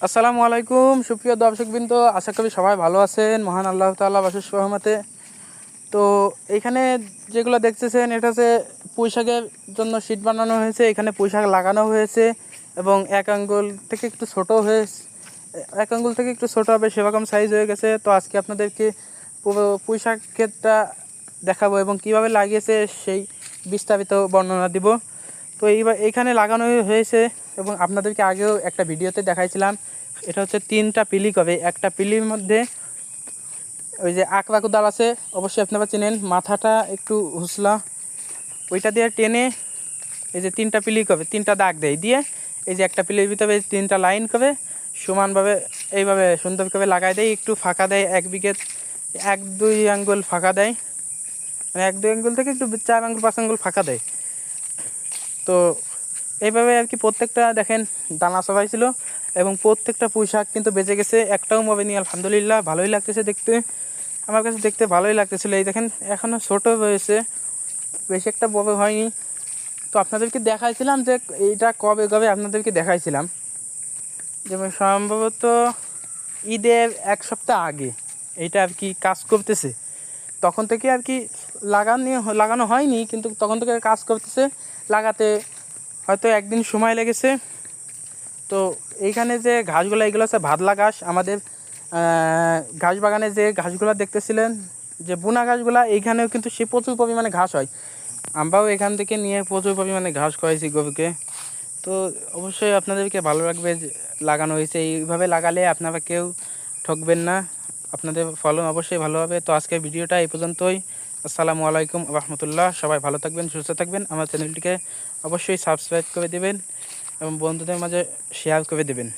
আসসালামু আলাইকুম সুপ্রিয় দর্শকবৃন্দ, আশা করি সবাই ভালো আছেন মহান আল্লাহ তাআলা অশেষ রহমতে। তো এইখানে যেগুলো দেখতেছেন এটা হচ্ছে পুঁইশাকের জন্য শীট বানানো হয়েছে। এখানে পুঁইশাক লাগানো হয়েছে এবং এক আঙ্গুল থেকে একটু ছোটো হবে সেরকম সাইজ হয়ে গেছে। তো আজকে আপনাদেরকে পুরো পুঁইশাক ক্ষেতটা দেখাবো এবং কিভাবে লাগিয়েছে সেই বিস্তারিত বর্ণনা দিব। তো এইখানে লাগানো হয়েছে এবং আপনাদেরকে আগেও একটা ভিডিওতে দেখাইছিলাম। এটা হচ্ছে 3টা পিলিক হবে। একটা পিলির মধ্যে ওই যে আকড়া কোদাল আছে, অবশ্যই আপনারা চেনেন, মাথাটা একটু হুসলা, ওইটা দিয়ে টেনে এই যে 3টা পিলিক হবে, 3টা দাগ দেয় দিয়ে এই যে একটা পিলির ভিতরে 3টা লাইন করে সমানভাবে এইভাবে সুন্দর করে লাগাই দেয়। একটু ফাঁকা দেয়, 1 বিঘে 1-2 আঙ্গুল ফাঁকা দেয়, মানে 1-2 আঙ্গুল থেকে একটু 4 আঙ্গুল 5 আঙ্গুল ফাঁকা দেয়। তো এইভাবে আর কি প্রত্যেকটা দেখেন দানা সবাই ছিল এবং প্রত্যেকটা পুঁইশাক কিন্তু বেঁচে গেছে, একটাও মরেনি। আলহামদুলিল্লাহ, ভালোই লাগতেছে দেখতে, আমার কাছে দেখতে ভালোই লাগতেছিলো। এই দেখেন এখনও ছোটো রয়েছে, বেশি একটা বড় হয়নি। তো আপনাদেরকে দেখাইছিলাম যে এইটা কবে আপনাদেরকে দেখাইছিলাম, যেমন সম্ভবত ঈদের 1 সপ্তাহ আগে এইটা আর কি কাজ করতেছে। তখন থেকে আর কি লাগানো হয়নি, কিন্তু তখন থেকে কাজ করতেছে। লাগাতে হয়তো একদিন সময় লেগেছে। তো এইখানে যে ঘাসগুলো, এগুলো হচ্ছে ভাদলা ঘাস। আমাদের ঘাস বাগানে যে ঘাসগুলো দেখতেছিলেন, যে বুনা ঘাসগুলা, এইখানেও কিন্তু সে প্রচুর পরিমাণে ঘাস হয়। আমরাও এখান থেকে নিয়ে প্রচুর পরিমাণে ঘাস খাওয়াইছি গরুকে। তো অবশ্যই আপনাদেরকে ভালো লাগবে, লাগানো হয়েছে এইভাবে। লাগালে আপনারা কেউ ঠকবেন না, আপনাদের ফলন অবশ্যই ভালো হবে। তো আজকের ভিডিওটা এই পর্যন্তই। আসসালামু আলাইকুম রহমতুল্লাহ। সবাই ভালো থাকবেন, সুস্থ থাকবেন। আমার চ্যানেলটিকে অবশ্যই সাবস্ক্রাইব করে দেবেন এবং বন্ধুদের মাঝে শেয়ার করে দেবেন।